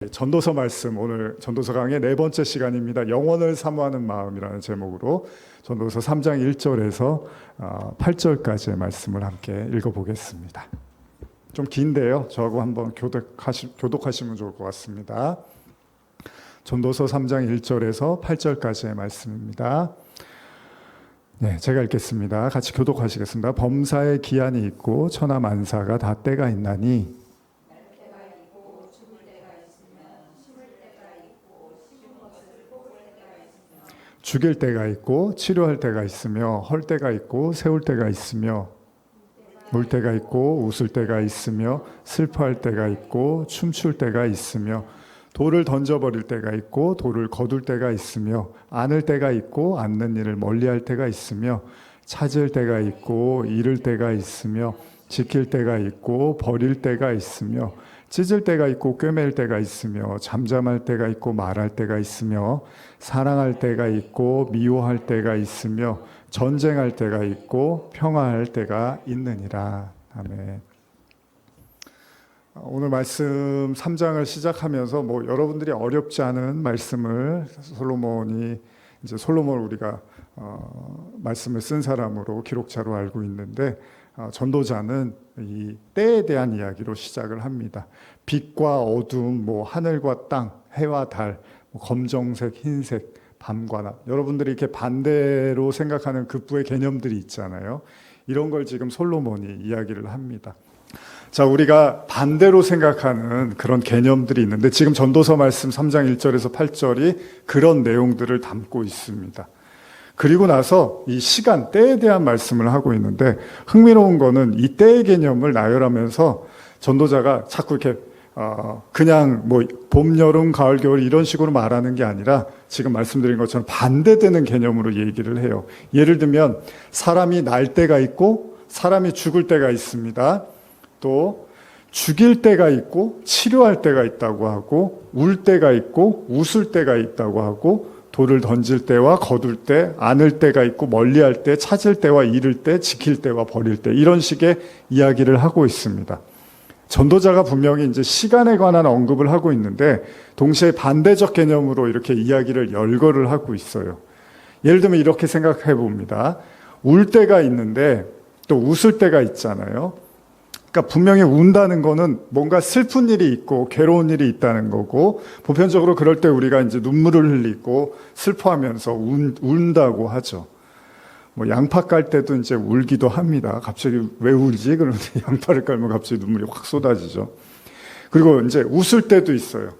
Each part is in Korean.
전도서 말씀, 오늘 전도서 강의 네 번째 시간입니다. 영원을 사모하는 마음이라는 제목으로 전도서 3장 1절에서 8절까지의 말씀을 함께 읽어보겠습니다. 좀 긴데요. 저하고 한번 교독하시면 좋을 것 같습니다. 전도서 3장 1절에서 8절까지의 말씀입니다. 네, 제가 읽겠습니다. 같이 교독하시겠습니다. 범사에 기한이 있고 천하 만사가 다 때가 있나니 죽일 때가 있고 치료할 때가 있으며 헐 때가 있고 세울 때가 있으며 물 때가 있고 웃을 때가 있으며 슬퍼할 때가 있고 춤출 때가 있으며 돌을 던져버릴 때가 있고 돌을 거둘 때가 있으며 안을 때가 있고 안는 일을 멀리할 때가 있으며 찾을 때가 있고 잃을 때가 있으며 지킬 때가 있고 버릴 때가 있으며 찢을 때가 있고 꿰맬 때가 있으며 잠잠할 때가 있고 말할 때가 있으며 사랑할 때가 있고 미워할 때가 있으며 전쟁할 때가 있고 평화할 때가 있느니라. 아멘. 오늘 말씀 3장을 시작하면서 여러분들이 어렵지 않은 말씀을 솔로몬을 우리가 말씀을 쓴 사람으로 기록자로 알고 있는데 전도자는 이 때에 대한 이야기로 시작을 합니다. 빛과 어둠, 하늘과 땅, 해와 달, 검정색, 흰색, 밤과 낮. 여러분들이 이렇게 반대로 생각하는 급부의 개념들이 있잖아요. 이런 걸 지금 솔로몬이 이야기를 합니다. 자, 우리가 반대로 생각하는 그런 개념들이 있는데 지금 전도서 말씀 3장 1절에서 8절이 그런 내용들을 담고 있습니다. 그리고 나서 이 시간, 때에 대한 말씀을 하고 있는데 흥미로운 거는 이 때의 개념을 나열하면서 전도자가 자꾸 이렇게 그냥 봄, 여름, 가을, 겨울 이런 식으로 말하는 게 아니라 지금 말씀드린 것처럼 반대되는 개념으로 얘기를 해요. 예를 들면 사람이 날 때가 있고 사람이 죽을 때가 있습니다. 또 죽일 때가 있고 치료할 때가 있다고 하고 울 때가 있고 웃을 때가 있다고 하고 돌을 던질 때와 거둘 때, 안을 때가 있고 멀리할 때, 찾을 때와 잃을 때, 지킬 때와 버릴 때 이런 식의 이야기를 하고 있습니다. 전도자가 분명히 이제 시간에 관한 언급을 하고 있는데 동시에 반대적 개념으로 이렇게 이야기를 열거를 하고 있어요. 예를 들면 이렇게 생각해 봅니다. 울 때가 있는데 또 웃을 때가 있잖아요. 그러니까 분명히 운다는 거는 뭔가 슬픈 일이 있고 괴로운 일이 있다는 거고 보편적으로 그럴 때 우리가 이제 눈물을 흘리고 슬퍼하면서 운다고 하죠. 양파 깔 때도 이제 울기도 합니다. 갑자기 왜 울지? 그런데 양파를 깔면 갑자기 눈물이 확 쏟아지죠. 그리고 이제 웃을 때도 있어요.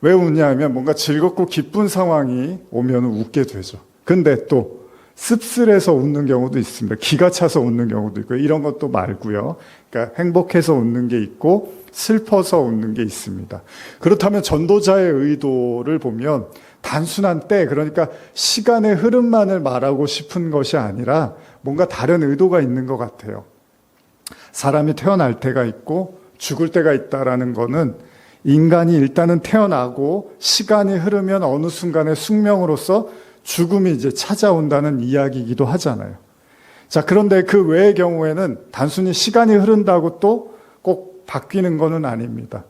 왜 웃냐면 뭔가 즐겁고 기쁜 상황이 오면 웃게 되죠. 근데 또 씁쓸해서 웃는 경우도 있습니다. 기가 차서 웃는 경우도 있고요. 이런 것도 말고요. 그러니까 행복해서 웃는 게 있고 슬퍼서 웃는 게 있습니다. 그렇다면 전도자의 의도를 보면 단순한 때, 그러니까 시간의 흐름만을 말하고 싶은 것이 아니라 뭔가 다른 의도가 있는 것 같아요. 사람이 태어날 때가 있고 죽을 때가 있다라는 거는 인간이 일단은 태어나고 시간이 흐르면 어느 순간에 숙명으로서 죽음이 이제 찾아온다는 이야기이기도 하잖아요. 자, 그런데 그 외의 경우에는 단순히 시간이 흐른다고 또 꼭 바뀌는 것은 아닙니다.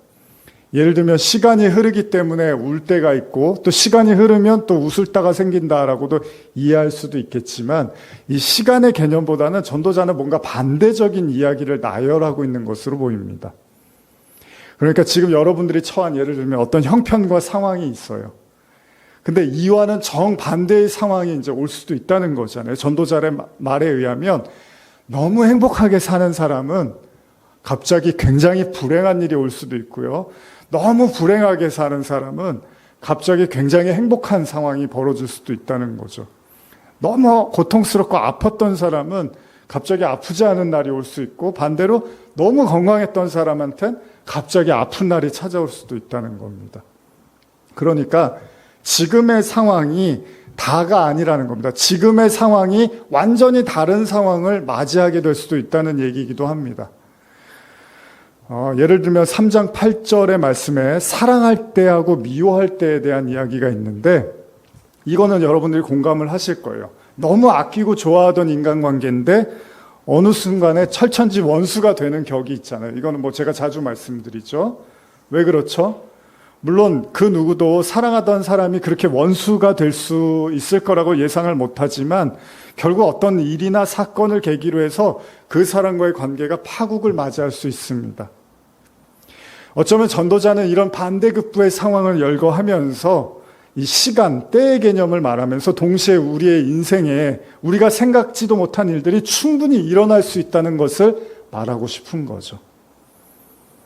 예를 들면 시간이 흐르기 때문에 울 때가 있고 또 시간이 흐르면 또 웃을 때가 생긴다라고도 이해할 수도 있겠지만 이 시간의 개념보다는 전도자는 뭔가 반대적인 이야기를 나열하고 있는 것으로 보입니다. 그러니까 지금 여러분들이 처한 예를 들면 어떤 형편과 상황이 있어요. 근데 이와는 정반대의 상황이 이제 올 수도 있다는 거잖아요. 전도자의 말에 의하면 너무 행복하게 사는 사람은 갑자기 굉장히 불행한 일이 올 수도 있고요. 너무 불행하게 사는 사람은 갑자기 굉장히 행복한 상황이 벌어질 수도 있다는 거죠. 너무 고통스럽고 아팠던 사람은 갑자기 아프지 않은 날이 올 수 있고 반대로 너무 건강했던 사람한테는 갑자기 아픈 날이 찾아올 수도 있다는 겁니다. 그러니까 지금의 상황이 다가 아니라는 겁니다. 지금의 상황이 완전히 다른 상황을 맞이하게 될 수도 있다는 얘기이기도 합니다. 예를 들면 3장 8절의 말씀에 사랑할 때하고 미워할 때에 대한 이야기가 있는데 이거는 여러분들이 공감을 하실 거예요. 너무 아끼고 좋아하던 인간관계인데 어느 순간에 철천지 원수가 되는 격이 있잖아요. 이거는 제가 자주 말씀드리죠. 왜 그렇죠? 물론 그 누구도 사랑하던 사람이 그렇게 원수가 될 수 있을 거라고 예상을 못하지만 결국 어떤 일이나 사건을 계기로 해서 그 사람과의 관계가 파국을 맞이할 수 있습니다. 어쩌면 전도자는 이런 반대급부의 상황을 열거하면서 이 시간, 때의 개념을 말하면서 동시에 우리의 인생에 우리가 생각지도 못한 일들이 충분히 일어날 수 있다는 것을 말하고 싶은 거죠.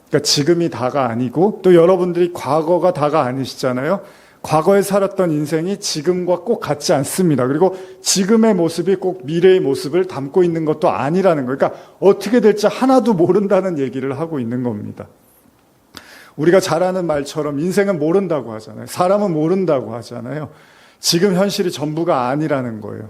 그러니까 지금이 다가 아니고 또 여러분들이 과거가 다가 아니시잖아요. 과거에 살았던 인생이 지금과 꼭 같지 않습니다. 그리고 지금의 모습이 꼭 미래의 모습을 담고 있는 것도 아니라는 거예요. 그러니까 어떻게 될지 하나도 모른다는 얘기를 하고 있는 겁니다. 우리가 잘 아는 말처럼 인생은 모른다고 하잖아요. 사람은 모른다고 하잖아요. 지금 현실이 전부가 아니라는 거예요.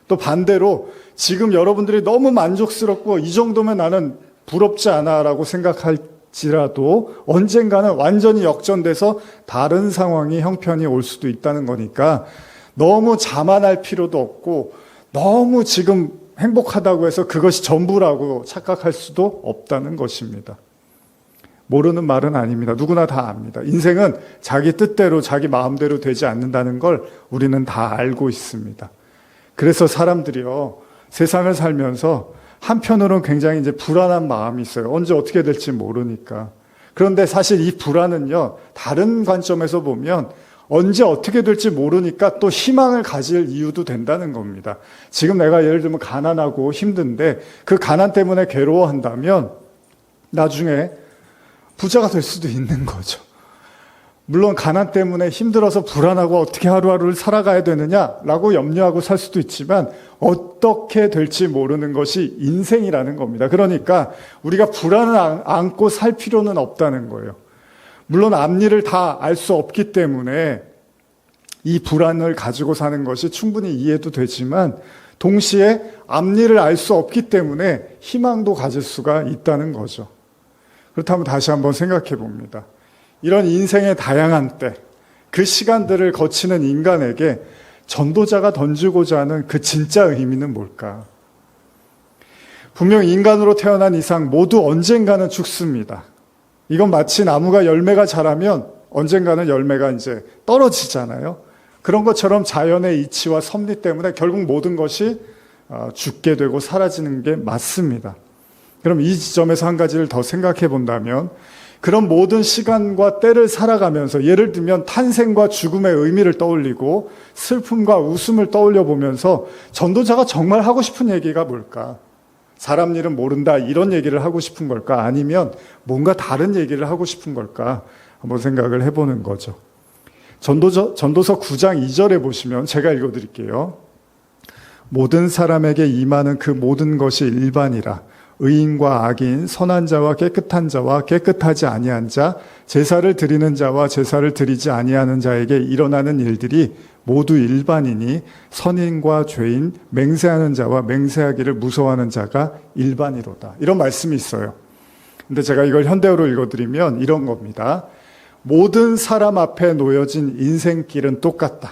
또 반대로 지금 여러분들이 너무 만족스럽고 이 정도면 나는 부럽지 않아라고 생각할지라도 언젠가는 완전히 역전돼서 다른 상황이 형편이 올 수도 있다는 거니까 너무 자만할 필요도 없고 너무 지금 행복하다고 해서 그것이 전부라고 착각할 수도 없다는 것입니다. 모르는 말은 아닙니다. 누구나 다 압니다. 인생은 자기 뜻대로 자기 마음대로 되지 않는다는 걸 우리는 다 알고 있습니다. 그래서 사람들이요, 세상을 살면서 한편으로는 굉장히 이제 불안한 마음이 있어요. 언제 어떻게 될지 모르니까. 그런데 사실 이 불안은요, 다른 관점에서 보면 언제 어떻게 될지 모르니까 또 희망을 가질 이유도 된다는 겁니다. 지금 내가 예를 들면 가난하고 힘든데 그 가난 때문에 괴로워한다면 나중에 부자가 될 수도 있는 거죠. 물론 가난 때문에 힘들어서 불안하고 어떻게 하루하루를 살아가야 되느냐라고 염려하고 살 수도 있지만 어떻게 될지 모르는 것이 인생이라는 겁니다. 그러니까 우리가 불안을 안고 살 필요는 없다는 거예요. 물론 앞일을 다 알 수 없기 때문에 이 불안을 가지고 사는 것이 충분히 이해도 되지만 동시에 앞일을 알 수 없기 때문에 희망도 가질 수가 있다는 거죠. 그렇다면 다시 한번 생각해 봅니다. 이런 인생의 다양한 때, 그 시간들을 거치는 인간에게 전도자가 던지고자 하는 그 진짜 의미는 뭘까? 분명 인간으로 태어난 이상 모두 언젠가는 죽습니다. 이건 마치 나무가 열매가 자라면 언젠가는 열매가 이제 떨어지잖아요. 그런 것처럼 자연의 이치와 섭리 때문에 결국 모든 것이 죽게 되고 사라지는 게 맞습니다. 그럼 이 지점에서 한 가지를 더 생각해 본다면 그런 모든 시간과 때를 살아가면서 예를 들면 탄생과 죽음의 의미를 떠올리고 슬픔과 웃음을 떠올려 보면서 전도자가 정말 하고 싶은 얘기가 뭘까? 사람 일은 모른다 이런 얘기를 하고 싶은 걸까? 아니면 뭔가 다른 얘기를 하고 싶은 걸까? 한번 생각을 해보는 거죠. 전도서 9장 2절에 보시면 제가 읽어드릴게요. 모든 사람에게 임하는 그 모든 것이 일반이라 의인과 악인, 선한 자와 깨끗한 자와 깨끗하지 아니한 자, 제사를 드리는 자와 제사를 드리지 아니하는 자에게 일어나는 일들이 모두 일반이니 선인과 죄인, 맹세하는 자와 맹세하기를 무서워하는 자가 일반이로다. 이런 말씀이 있어요. 근데 제가 이걸 현대어로 읽어드리면 이런 겁니다. 모든 사람 앞에 놓여진 인생길은 똑같다.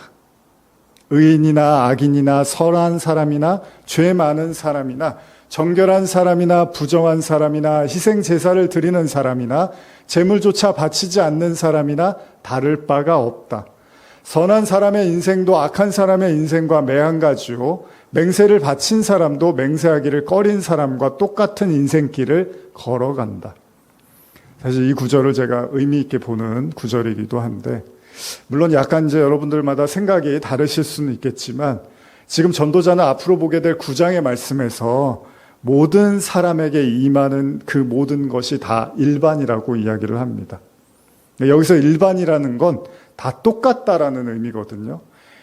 의인이나 악인이나 선한 사람이나 죄 많은 사람이나 정결한 사람이나 부정한 사람이나 희생 제사를 드리는 사람이나 재물조차 바치지 않는 사람이나 다를 바가 없다. 선한 사람의 인생도 악한 사람의 인생과 매한가지요. 맹세를 바친 사람도 맹세하기를 꺼린 사람과 똑같은 인생길을 걸어간다. 사실 이 구절을 제가 의미 있게 보는 구절이기도 한데 물론 약간 이제 여러분들마다 생각이 다르실 수는 있겠지만 지금 전도자는 앞으로 보게 될 9장의 말씀에서 모든 사람에게 임하는 그 모든 것이 다 일반이라고 이야기를 합니다. 여기서 일반이라는 건 다 똑같다라는 의미거든요.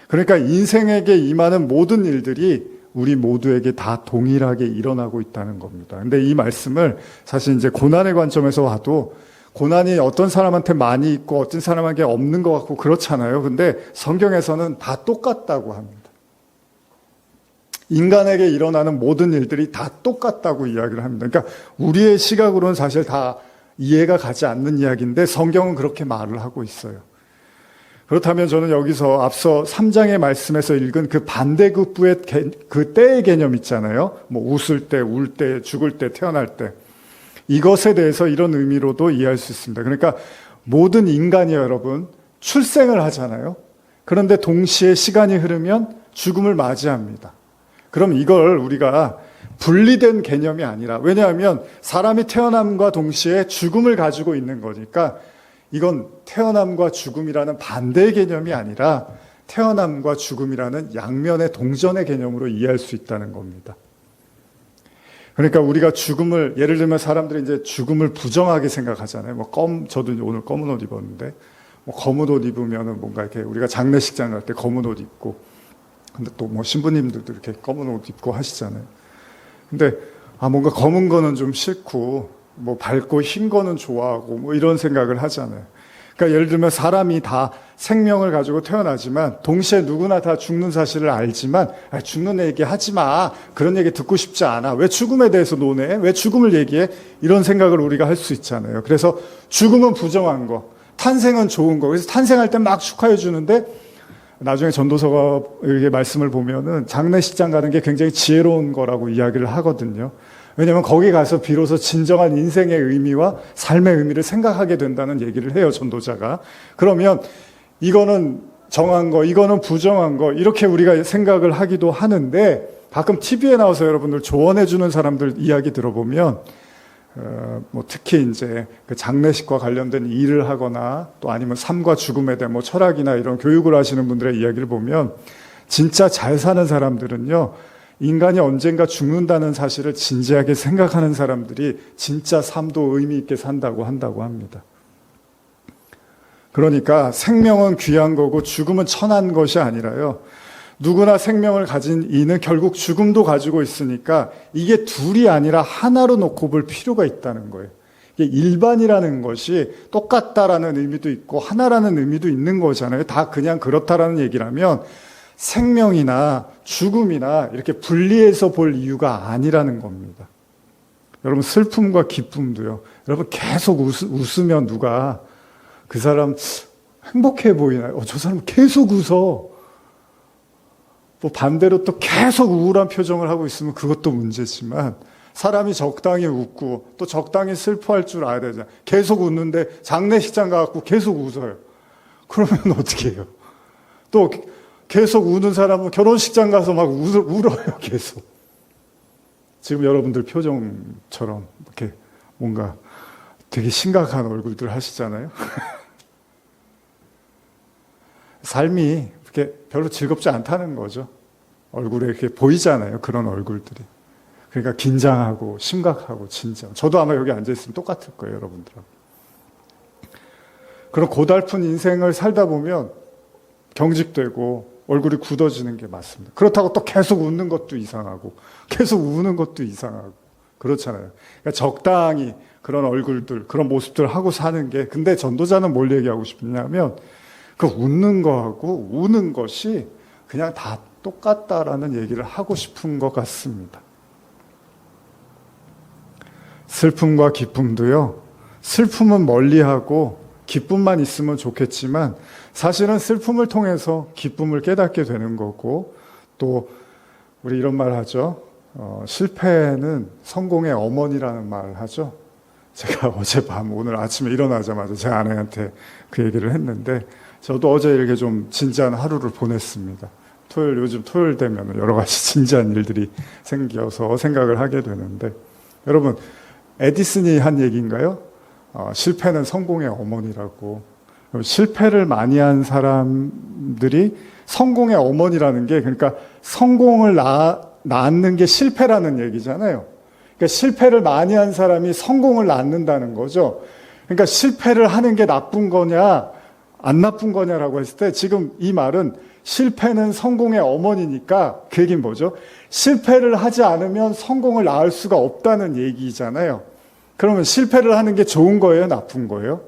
그러니까 인생에게 임하는 모든 일들이 우리 모두에게 다 동일하게 일어나고 있다는 겁니다. 근데 이 말씀을 사실 이제 고난의 관점에서 봐도 고난이 어떤 사람한테 많이 있고 어떤 사람에게 없는 것 같고 그렇잖아요. 근데 성경에서는 다 똑같다고 합니다. 인간에게 일어나는 모든 일들이 다 똑같다고 이야기를 합니다. 그러니까 우리의 시각으로는 사실 다 이해가 가지 않는 이야기인데 성경은 그렇게 말을 하고 있어요. 그렇다면 저는 여기서 앞서 3장의 말씀에서 읽은 그 반대급부의 그 때의 개념 있잖아요. 뭐 웃을 때, 울 때, 죽을 때, 태어날 때. 이것에 대해서 이런 의미로도 이해할 수 있습니다. 그러니까 모든 인간이 여러분 출생을 하잖아요. 그런데 동시에 시간이 흐르면 죽음을 맞이합니다. 그럼 이걸 우리가 분리된 개념이 아니라, 왜냐하면 사람이 태어남과 동시에 죽음을 가지고 있는 거니까 이건 태어남과 죽음이라는 반대의 개념이 아니라 태어남과 죽음이라는 양면의 동전의 개념으로 이해할 수 있다는 겁니다. 그러니까 우리가 죽음을, 예를 들면 사람들이 이제 죽음을 부정하게 생각하잖아요. 저도 오늘 검은 옷 입었는데, 검은 옷 입으면은 뭔가 이렇게 우리가 장례식장 갈 때 검은 옷 입고, 근데 또 신부님들도 이렇게 검은 옷 입고 하시잖아요. 근데 뭔가 검은 거는 좀 싫고 밝고 흰 거는 좋아하고 이런 생각을 하잖아요. 그러니까 예를 들면 사람이 다 생명을 가지고 태어나지만 동시에 누구나 다 죽는 사실을 알지만 죽는 얘기 하지 마. 그런 얘기 듣고 싶지 않아. 왜 죽음에 대해서 논해? 왜 죽음을 얘기해? 이런 생각을 우리가 할 수 있잖아요. 그래서 죽음은 부정한 거, 탄생은 좋은 거. 그래서 탄생할 때 막 축하해 주는데 나중에 전도서가 이렇게 말씀을 보면은 장례식장 가는 게 굉장히 지혜로운 거라고 이야기를 하거든요. 왜냐하면 거기 가서 비로소 진정한 인생의 의미와 삶의 의미를 생각하게 된다는 얘기를 해요, 전도자가. 그러면 이거는 정한 거, 이거는 부정한 거, 이렇게 우리가 생각을 하기도 하는데 가끔 TV에 나와서 여러분들 조언해 주는 사람들 이야기 들어보면 특히 이제 그 장례식과 관련된 일을 하거나 또 아니면 삶과 죽음에 대한 철학이나 이런 교육을 하시는 분들의 이야기를 보면 진짜 잘 사는 사람들은요, 인간이 언젠가 죽는다는 사실을 진지하게 생각하는 사람들이 진짜 삶도 의미 있게 한다고 합니다. 그러니까 생명은 귀한 거고 죽음은 천한 것이 아니라요, 누구나 생명을 가진 이는 결국 죽음도 가지고 있으니까 이게 둘이 아니라 하나로 놓고 볼 필요가 있다는 거예요. 이게 일반이라는 것이 똑같다라는 의미도 있고 하나라는 의미도 있는 거잖아요. 다 그냥 그렇다라는 얘기라면 생명이나 죽음이나 이렇게 분리해서 볼 이유가 아니라는 겁니다. 여러분, 슬픔과 기쁨도요, 여러분 계속 웃으면 누가 그 사람 행복해 보이나요? 저 사람 계속 웃어. 반대로 또 계속 우울한 표정을 하고 있으면 그것도 문제지만, 사람이 적당히 웃고 또 적당히 슬퍼할 줄 알아야 되잖아요. 계속 웃는데 장례식장 가갖고 계속 웃어요. 그러면 어떻게 해요? 또 계속 우는 사람은 결혼식장 가서 막 울어요, 계속. 지금 여러분들 표정처럼 이렇게 뭔가 되게 심각한 얼굴들 하시잖아요. 삶이 이렇게 별로 즐겁지 않다는 거죠. 얼굴에 이렇게 보이잖아요, 그런 얼굴들이. 그러니까 긴장하고 심각하고 진짜. 저도 아마 여기 앉아있으면 똑같을 거예요, 여러분들하고. 그런 고달픈 인생을 살다 보면 경직되고 얼굴이 굳어지는 게 맞습니다. 그렇다고 또 계속 웃는 것도 이상하고 계속 우는 것도 이상하고 그렇잖아요. 그러니까 적당히 그런 얼굴들, 그런 모습들 하고 사는 게, 근데 전도자는 뭘 얘기하고 싶냐면 그 웃는 거하고 우는 것이 그냥 다 똑같다라는 얘기를 하고 싶은 것 같습니다. 슬픔과 기쁨도요, 슬픔은 멀리하고 기쁨만 있으면 좋겠지만 사실은 슬픔을 통해서 기쁨을 깨닫게 되는 거고, 또 우리 이런 말 하죠. 실패는 성공의 어머니라는 말을 하죠. 제가 어젯밤 오늘 아침에 일어나자마자 제 아내한테 그 얘기를 했는데, 저도 어제 이렇게 좀 진지한 하루를 보냈습니다. 요즘 토요일 되면 여러 가지 진지한 일들이 생겨서 생각을 하게 되는데, 여러분, 에디슨이 한 얘기인가요? 실패는 성공의 어머니라고. 실패를 많이 한 사람들이 성공의 어머니라는 게, 그러니까 성공을 낳는 게 실패라는 얘기잖아요. 그러니까 실패를 많이 한 사람이 성공을 낳는다는 거죠. 그러니까 실패를 하는 게 나쁜 거냐, 안 나쁜 거냐라고 했을 때, 지금 이 말은 실패는 성공의 어머니니까 그 얘기는 뭐죠? 실패를 하지 않으면 성공을 낳을 수가 없다는 얘기잖아요. 그러면 실패를 하는 게 좋은 거예요, 나쁜 거예요?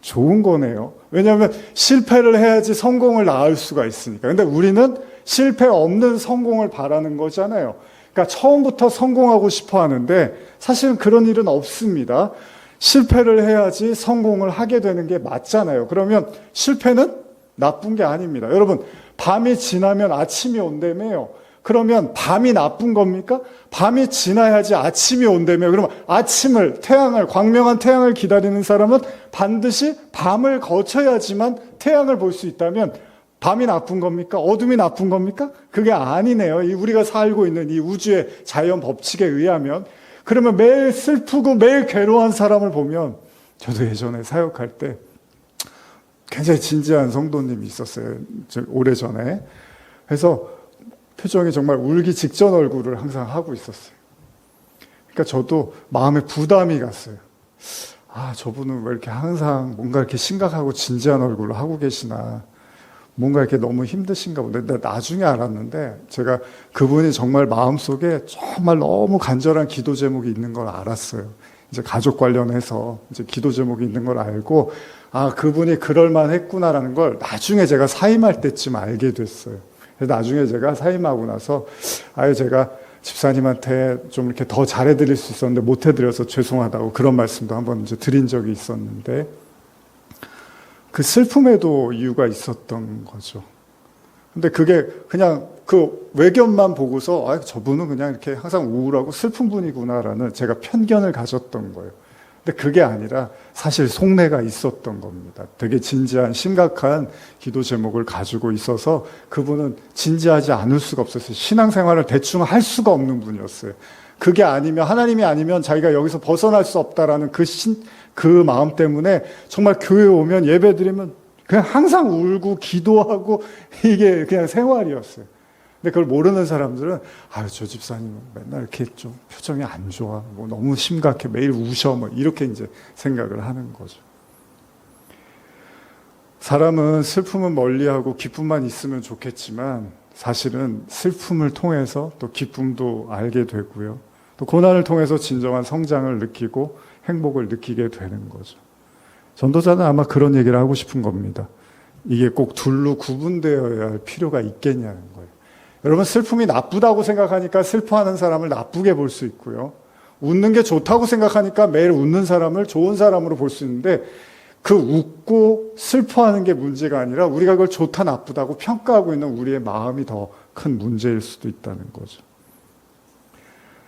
좋은 거네요. 왜냐하면 실패를 해야지 성공을 낳을 수가 있으니까. 근데 우리는 실패 없는 성공을 바라는 거잖아요. 그러니까 처음부터 성공하고 싶어 하는데 사실은 그런 일은 없습니다. 실패를 해야지 성공을 하게 되는 게 맞잖아요. 그러면 실패는 나쁜 게 아닙니다. 여러분, 밤이 지나면 아침이 온다며요. 그러면 밤이 나쁜 겁니까? 밤이 지나야지 아침이 온다며. 그러면 태양을, 광명한 태양을 기다리는 사람은 반드시 밤을 거쳐야지만 태양을 볼 수 있다면 밤이 나쁜 겁니까? 어둠이 나쁜 겁니까? 그게 아니네요. 이 우리가 살고 있는 이 우주의 자연 법칙에 의하면. 그러면 매일 슬프고 매일 괴로워한 사람을 보면, 저도 예전에 사역할 때 굉장히 진지한 성도님이 있었어요. 오래전에. 그래서 표정이 정말 울기 직전 얼굴을 항상 하고 있었어요. 그러니까 저도 마음에 부담이 갔어요. 아, 저분은 왜 이렇게 항상 뭔가 이렇게 심각하고 진지한 얼굴을 하고 계시나. 뭔가 이렇게 너무 힘드신가 보다. 근데 나중에 알았는데, 제가 그분이 정말 마음속에 정말 너무 간절한 기도 제목이 있는 걸 알았어요. 이제 가족 관련해서 이제 기도 제목이 있는 걸 알고, 아, 그분이 그럴만 했구나라는 걸 나중에 제가 사임할 때쯤 알게 됐어요. 그래서 나중에 제가 사임하고 나서, 아유, 제가 집사님한테 좀 이렇게 더 잘해드릴 수 있었는데 못해드려서 죄송하다고 그런 말씀도 한번 이제 드린 적이 있었는데, 그 슬픔에도 이유가 있었던 거죠. 근데 그게 그냥 그 외견만 보고서, 아, 저분은 그냥 이렇게 항상 우울하고 슬픈 분이구나라는 제가 편견을 가졌던 거예요. 근데 그게 아니라 사실 속내가 있었던 겁니다. 되게 진지한 심각한 기도 제목을 가지고 있어서 그분은 진지하지 않을 수가 없었어요. 신앙생활을 대충 할 수가 없는 분이었어요. 그게 아니면, 하나님이 아니면 자기가 여기서 벗어날 수 없다라는 그 마음 때문에 정말 교회 오면 예배 드리면 그냥 항상 울고 기도하고 이게 그냥 생활이었어요. 근데 그걸 모르는 사람들은, 아유, 저 집사님은 맨날 이렇게 좀 표정이 안 좋아. 뭐 너무 심각해. 매일 우셔. 뭐 이렇게 이제 생각을 하는 거죠. 사람은 슬픔은 멀리하고 기쁨만 있으면 좋겠지만 사실은 슬픔을 통해서 또 기쁨도 알게 되고요. 또 고난을 통해서 진정한 성장을 느끼고 행복을 느끼게 되는 거죠. 전도자는 아마 그런 얘기를 하고 싶은 겁니다. 이게 꼭 둘로 구분되어야 할 필요가 있겠냐는 거예요. 여러분, 슬픔이 나쁘다고 생각하니까 슬퍼하는 사람을 나쁘게 볼 수 있고요. 웃는 게 좋다고 생각하니까 매일 웃는 사람을 좋은 사람으로 볼 수 있는데, 그 웃고 슬퍼하는 게 문제가 아니라 우리가 그걸 좋다 나쁘다고 평가하고 있는 우리의 마음이 더 큰 문제일 수도 있다는 거죠.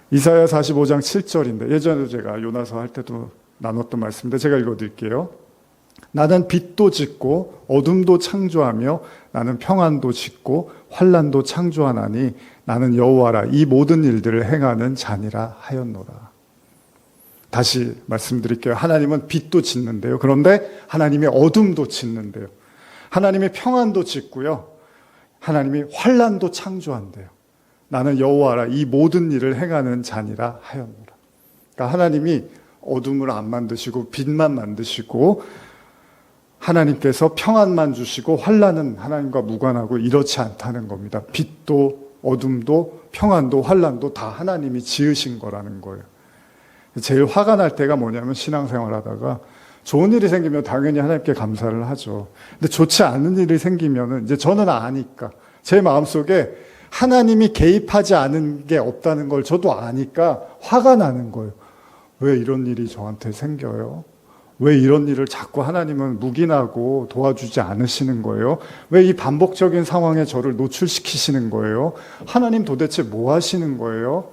이사야 45장 7절인데, 예전에도 제가 요나서 할 때도 나눴던 말씀인데 제가 읽어드릴게요. 나는 빛도 짓고 어둠도 창조하며 나는 평안도 짓고 환난도 창조하나니 나는 여호와라 이 모든 일들을 행하는 자니라 하였노라. 다시 말씀드릴게요. 하나님은 빛도 짓는데요. 그런데 하나님이 어둠도 짓는데요. 하나님이 평안도 짓고요. 하나님이 환난도 창조한대요. 나는 여호와라 이 모든 일을 행하는 자니라 하였노라. 그러니까 하나님이 어둠을 안 만드시고 빛만 만드시고 하나님께서 평안만 주시고 환난은 하나님과 무관하고 이렇지 않다는 겁니다. 빛도 어둠도 평안도 환난도 다 하나님이 지으신 거라는 거예요. 제일 화가 날 때가 뭐냐면 신앙생활 하다가 좋은 일이 생기면 당연히 하나님께 감사를 하죠. 근데 좋지 않은 일이 생기면은 이제 저는 아니까 제 마음속에 하나님이 개입하지 않은 게 없다는 걸 저도 아니까 화가 나는 거예요. 왜 이런 일이 저한테 생겨요? 왜 이런 일을 자꾸 하나님은 묵인하고 도와주지 않으시는 거예요? 왜 이 반복적인 상황에 저를 노출시키시는 거예요? 하나님 도대체 뭐 하시는 거예요?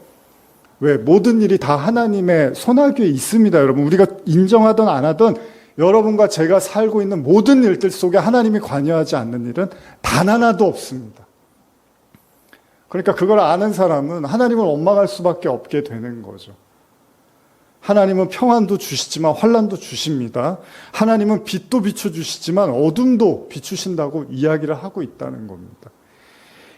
왜 모든 일이 다 하나님의 손아귀에 있습니다, 여러분. 우리가 인정하든 안 하든 여러분과 제가 살고 있는 모든 일들 속에 하나님이 관여하지 않는 일은 단 하나도 없습니다. 그러니까 그걸 아는 사람은 하나님을 원망할 수밖에 없게 되는 거죠. 하나님은 평안도 주시지만 환난도 주십니다. 하나님은 빛도 비춰주시지만 어둠도 비추신다고 이야기를 하고 있다는 겁니다.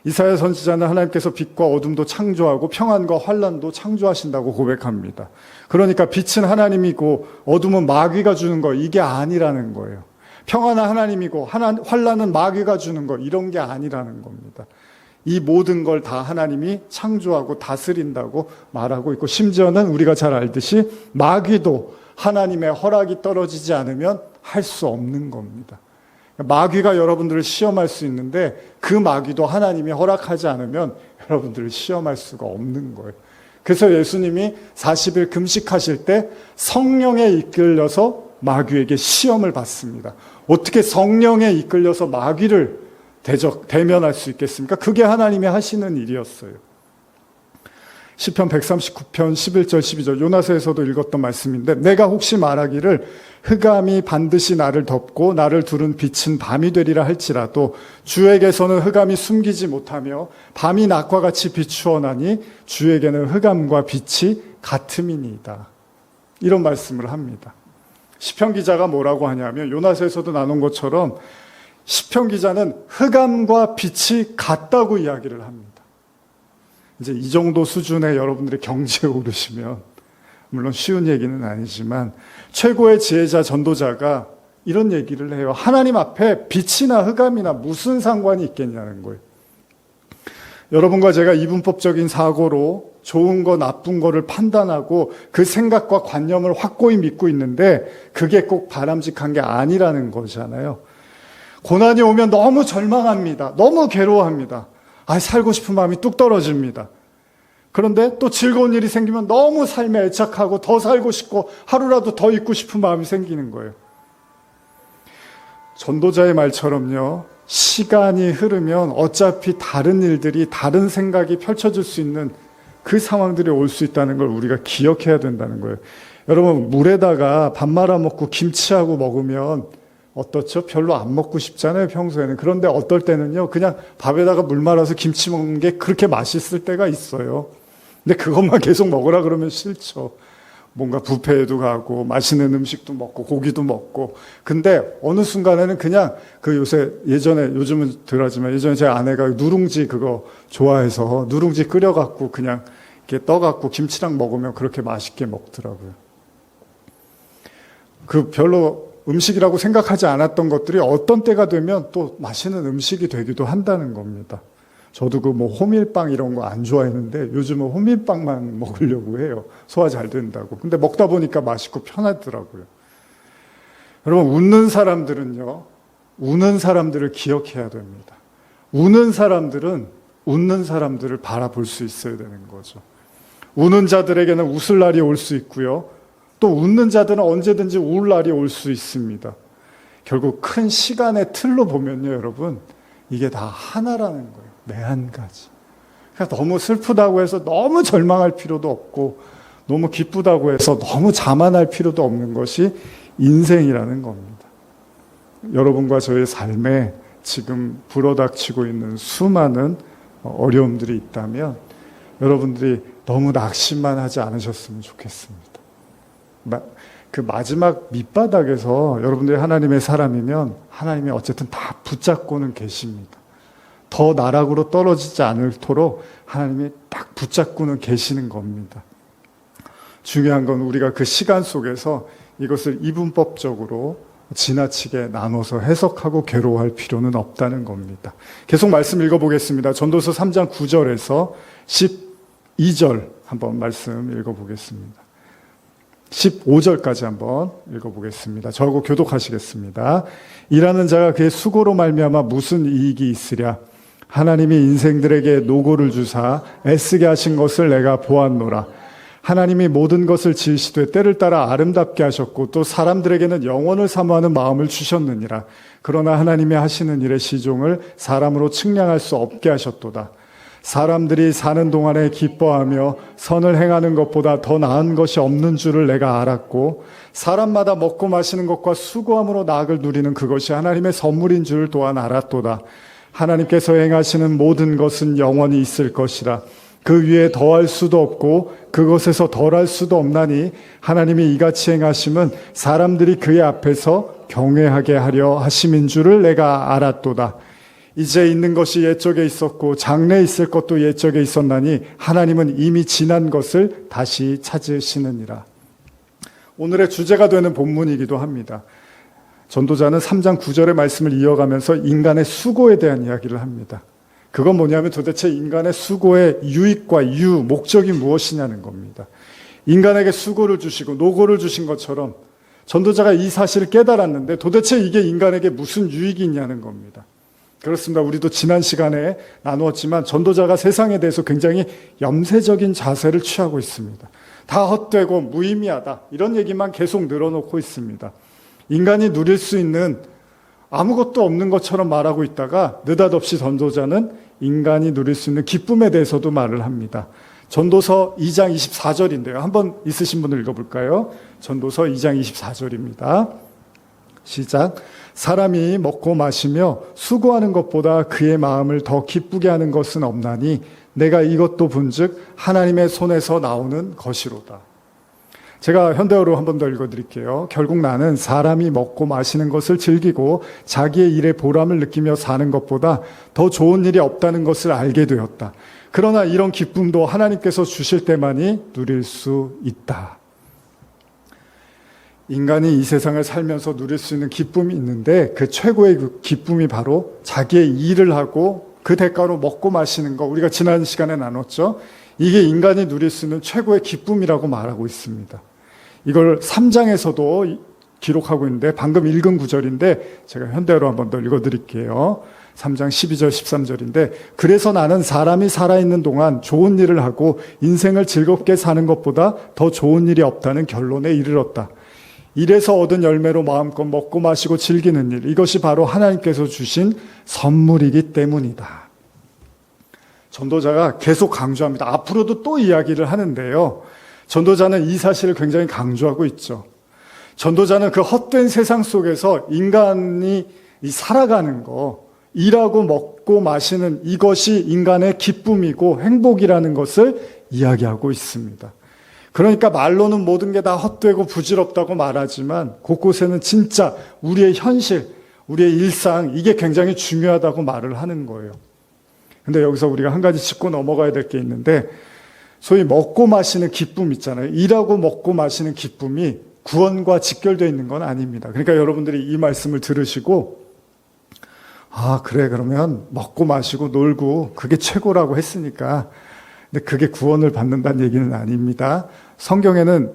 이사야 선지자는 하나님께서 빛과 어둠도 창조하고 평안과 환난도 창조하신다고 고백합니다. 그러니까 빛은 하나님이고 어둠은 마귀가 주는 거, 이게 아니라는 거예요. 평안은 하나님이고 환난은 마귀가 주는 거, 이런 게 아니라는 겁니다. 이 모든 걸 다 하나님이 창조하고 다스린다고 말하고 있고, 심지어는 우리가 잘 알듯이 마귀도 하나님의 허락이 떨어지지 않으면 할 수 없는 겁니다. 마귀가 여러분들을 시험할 수 있는데 그 마귀도 하나님이 허락하지 않으면 여러분들을 시험할 수가 없는 거예요. 그래서 예수님이 40일 금식하실 때 성령에 이끌려서 마귀에게 시험을 받습니다. 어떻게 성령에 이끌려서 마귀를 대면할 수 있겠습니까? 그게 하나님이 하시는 일이었어요. 시편 139편 11절 12절 요나서에서도 읽었던 말씀인데 내가 혹시 말하기를 흑암이 반드시 나를 덮고 나를 두른 빛은 밤이 되리라 할지라도 주에게서는 흑암이 숨기지 못하며 밤이 낮과 같이 비추어나니 주에게는 흑암과 빛이 같음이니이다. 이런 말씀을 합니다. 시편 기자가 뭐라고 하냐면 요나서에서도 나눈 것처럼 시편 기자는 흑암과 빛이 같다고 이야기를 합니다. 이제 이 정도 수준의 여러분들의 경지에 오르시면 물론 쉬운 얘기는 아니지만 최고의 지혜자 전도자가 이런 얘기를 해요. 하나님 앞에 빛이나 흑암이나 무슨 상관이 있겠냐는 거예요. 여러분과 제가 이분법적인 사고로 좋은 거 나쁜 거를 판단하고 그 생각과 관념을 확고히 믿고 있는데 그게 꼭 바람직한 게 아니라는 거잖아요. 고난이 오면 너무 절망합니다. 너무 괴로워합니다. 살고 싶은 마음이 뚝 떨어집니다. 그런데 또 즐거운 일이 생기면 너무 삶에 애착하고 더 살고 싶고 하루라도 더 있고 싶은 마음이 생기는 거예요. 전도자의 말처럼요. 시간이 흐르면 어차피 다른 일들이 다른 생각이 펼쳐질 수 있는 그 상황들이 올 수 있다는 걸 우리가 기억해야 된다는 거예요. 여러분 물에다가 밥 말아 먹고 김치하고 먹으면 어떻죠? 별로 안 먹고 싶잖아요, 평소에는. 그런데 어떨 때는요, 그냥 밥에다가 물 말아서 김치 먹는 게 그렇게 맛있을 때가 있어요. 근데 그것만 계속 먹으라 그러면 싫죠. 뭔가 뷔페에도 가고, 맛있는 음식도 먹고, 고기도 먹고. 근데 어느 순간에는 그냥 요즘은 덜하지만 예전에 제 아내가 누룽지 그거 좋아해서 누룽지 끓여갖고 그냥 이렇게 떠갖고 김치랑 먹으면 그렇게 맛있게 먹더라고요. 별로 음식이라고 생각하지 않았던 것들이 어떤 때가 되면 또 맛있는 음식이 되기도 한다는 겁니다. 저도 호밀빵 이런 거 안 좋아했는데 요즘은 호밀빵만 먹으려고 해요. 소화 잘 된다고. 근데 먹다 보니까 맛있고 편하더라고요. 여러분, 웃는 사람들은요, 우는 사람들을 기억해야 됩니다. 우는 사람들은 웃는 사람들을 바라볼 수 있어야 되는 거죠. 우는 자들에게는 웃을 날이 올 수 있고요. 또 웃는 자들은 언제든지 울 날이 올 수 있습니다. 결국 큰 시간의 틀로 보면요, 여러분, 이게 다 하나라는 거예요. 매 한 가지. 그러니까 너무 슬프다고 해서 너무 절망할 필요도 없고 너무 기쁘다고 해서 너무 자만할 필요도 없는 것이 인생이라는 겁니다. 여러분과 저의 삶에 지금 불어닥치고 있는 수많은 어려움들이 있다면 여러분들이 너무 낙심만 하지 않으셨으면 좋겠습니다. 그 마지막 밑바닥에서 여러분들이 하나님의 사람이면 하나님이 어쨌든 다 붙잡고는 계십니다. 더 나락으로 떨어지지 않도록 하나님이 딱 붙잡고는 계시는 겁니다. 중요한 건 우리가 그 시간 속에서 이것을 이분법적으로 지나치게 나눠서 해석하고 괴로워할 필요는 없다는 겁니다. 계속 말씀 읽어보겠습니다. 전도서 3장 9절에서 12절 한번 말씀 읽어보겠습니다. 15절까지 한번 읽어보겠습니다. 저하고 교독하시겠습니다. 일하는 자가 그의 수고로 말미암아 무슨 이익이 있으랴. 하나님이 인생들에게 노고를 주사 애쓰게 하신 것을 내가 보았노라. 하나님이 모든 것을 지으시되 때를 따라 아름답게 하셨고 또 사람들에게는 영원을 사모하는 마음을 주셨느니라. 그러나 하나님이 하시는 일의 시종을 사람으로 측량할 수 없게 하셨도다. 사람들이 사는 동안에 기뻐하며 선을 행하는 것보다 더 나은 것이 없는 줄을 내가 알았고 사람마다 먹고 마시는 것과 수고함으로 나악을 누리는 그것이 하나님의 선물인 줄을 또한 알았도다. 하나님께서 행하시는 모든 것은 영원히 있을 것이라. 그 위에 더할 수도 없고 그것에서 덜할 수도 없나니 하나님이 이같이 행하심은 사람들이 그의 앞에서 경외하게 하려 하심인 줄을 내가 알았도다. 이제 있는 것이 옛적에 있었고 장래에 있을 것도 옛적에 있었나니 하나님은 이미 지난 것을 다시 찾으시느니라. 오늘의 주제가 되는 본문이기도 합니다. 전도자는 3장 9절의 말씀을 이어가면서 인간의 수고에 대한 이야기를 합니다. 그건 뭐냐면 도대체 인간의 수고의 유익과 이유, 목적이 무엇이냐는 겁니다. 인간에게 수고를 주시고 노고를 주신 것처럼 전도자가 이 사실을 깨달았는데 도대체 이게 인간에게 무슨 유익이 있냐는 겁니다. 그렇습니다. 우리도 지난 시간에 나누었지만 전도자가 세상에 대해서 굉장히 염세적인 자세를 취하고 있습니다. 다 헛되고 무의미하다 이런 얘기만 계속 늘어놓고 있습니다. 인간이 누릴 수 있는 아무것도 없는 것처럼 말하고 있다가 느닷없이 전도자는 인간이 누릴 수 있는 기쁨에 대해서도 말을 합니다. 전도서 2장 24절인데요. 한번 있으신 분들 읽어볼까요? 전도서 2장 24절입니다. 시작. 사람이 먹고 마시며 수고하는 것보다 그의 마음을 더 기쁘게 하는 것은 없나니 내가 이것도 본즉 하나님의 손에서 나오는 것이로다. 제가 현대어로 한 번 더 읽어드릴게요. 결국 나는 사람이 먹고 마시는 것을 즐기고 자기의 일에 보람을 느끼며 사는 것보다 더 좋은 일이 없다는 것을 알게 되었다. 그러나 이런 기쁨도 하나님께서 주실 때만이 누릴 수 있다. 인간이 이 세상을 살면서 누릴 수 있는 기쁨이 있는데 그 최고의 기쁨이 바로 자기의 일을 하고 그 대가로 먹고 마시는 거, 우리가 지난 시간에 나눴죠. 이게 인간이 누릴 수 있는 최고의 기쁨이라고 말하고 있습니다. 이걸 3장에서도 기록하고 있는데 방금 읽은 구절인데 제가 현대어로 한 번 더 읽어드릴게요. 3장 12절 13절인데 그래서 나는 사람이 살아있는 동안 좋은 일을 하고 인생을 즐겁게 사는 것보다 더 좋은 일이 없다는 결론에 이르렀다. 일에서 얻은 열매로 마음껏 먹고 마시고 즐기는 일, 이것이 바로 하나님께서 주신 선물이기 때문이다. 전도자가 계속 강조합니다. 앞으로도 또 이야기를 하는데요. 전도자는 이 사실을 굉장히 강조하고 있죠. 전도자는 그 헛된 세상 속에서 인간이 살아가는 거, 일하고 먹고 마시는 이것이 인간의 기쁨이고 행복이라는 것을 이야기하고 있습니다. 그러니까 말로는 모든 게 다 헛되고 부질없다고 말하지만 곳곳에는 진짜 우리의 현실, 우리의 일상, 이게 굉장히 중요하다고 말을 하는 거예요. 근데 여기서 우리가 한 가지 짚고 넘어가야 될 게 있는데 소위 먹고 마시는 기쁨 있잖아요. 일하고 먹고 마시는 기쁨이 구원과 직결되어 있는 건 아닙니다. 그러니까 여러분들이 이 말씀을 들으시고 그래 그러면 먹고 마시고 놀고 그게 최고라고 했으니까 근데 그게 구원을 받는다는 얘기는 아닙니다. 성경에는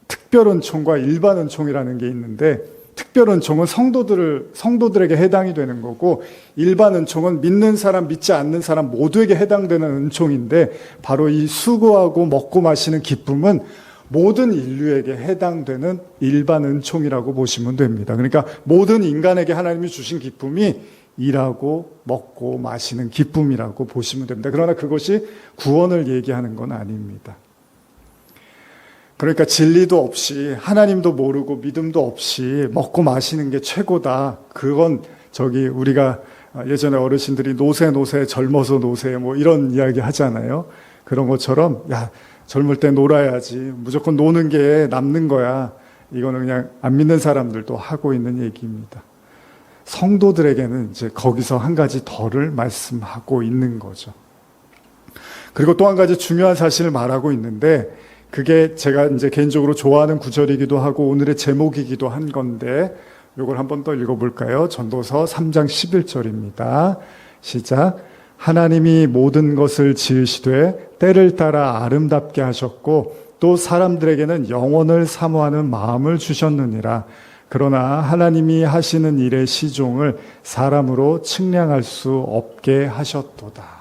특별은총과 일반은총이라는 게 있는데 특별은총은 성도들에게 해당이 되는 거고 일반은총은 믿는 사람, 믿지 않는 사람 모두에게 해당되는 은총인데 바로 이 수고하고 먹고 마시는 기쁨은 모든 인류에게 해당되는 일반은총이라고 보시면 됩니다. 그러니까 모든 인간에게 하나님이 주신 기쁨이 일하고 먹고 마시는 기쁨이라고 보시면 됩니다. 그러나 그것이 구원을 얘기하는 건 아닙니다. 그러니까 진리도 없이 하나님도 모르고 믿음도 없이 먹고 마시는 게 최고다. 그건 우리가 예전에 어르신들이 노세 젊어서 노세 뭐 이런 이야기 하잖아요. 그런 것처럼 젊을 때 놀아야지 무조건 노는 게 남는 거야. 이거는 그냥 안 믿는 사람들도 하고 있는 얘기입니다. 성도들에게는 이제 거기서 한 가지 덜을 말씀하고 있는 거죠. 그리고 또 한 가지 중요한 사실을 말하고 있는데 그게 제가 이제 개인적으로 좋아하는 구절이기도 하고 오늘의 제목이기도 한 건데 이걸 한번 더 읽어볼까요? 전도서 3장 11절입니다. 시작. 하나님이 모든 것을 지으시되 때를 따라 아름답게 하셨고 또 사람들에게는 영원을 사모하는 마음을 주셨느니라. 그러나 하나님이 하시는 일의 시종을 사람으로 측량할 수 없게 하셨도다.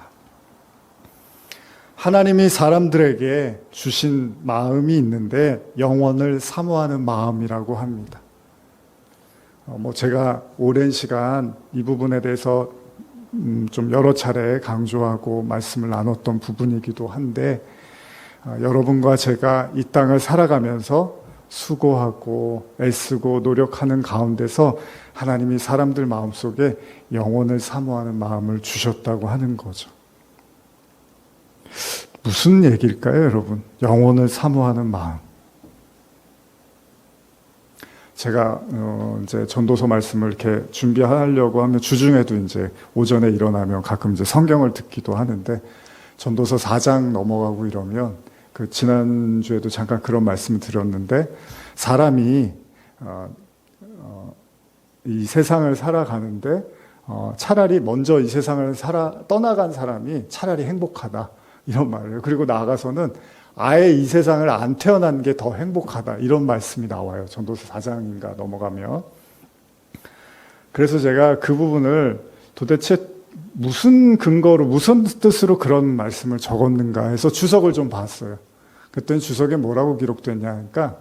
하나님이 사람들에게 주신 마음이 있는데 영원을 사모하는 마음이라고 합니다. 제가 오랜 시간 이 부분에 대해서 좀 여러 차례 강조하고 말씀을 나눴던 부분이기도 한데 여러분과 제가 이 땅을 살아가면서 수고하고 애쓰고 노력하는 가운데서 하나님이 사람들 마음속에 영원을 사모하는 마음을 주셨다고 하는 거죠. 무슨 얘기일까요, 여러분? 영원을 사모하는 마음. 제가 이제 전도서 말씀을 이렇게 준비하려고 하면 주중에도 이제 오전에 일어나면 가끔 이제 성경을 듣기도 하는데 전도서 4장 넘어가고 이러면 그 지난주에도 잠깐 그런 말씀을 드렸는데 사람이 이 세상을 살아가는데 차라리 먼저 이 세상을 떠나간 사람이 차라리 행복하다 이런 말이에요. 그리고 나아가서는 아예 이 세상을 안 태어난 게 더 행복하다 이런 말씀이 나와요. 전도서 4장인가 넘어가면. 그래서 제가 그 부분을 도대체 무슨 근거로 무슨 뜻으로 그런 말씀을 적었는가 해서 주석을 좀 봤어요. 그때는 주석에 뭐라고 기록됐냐 하니까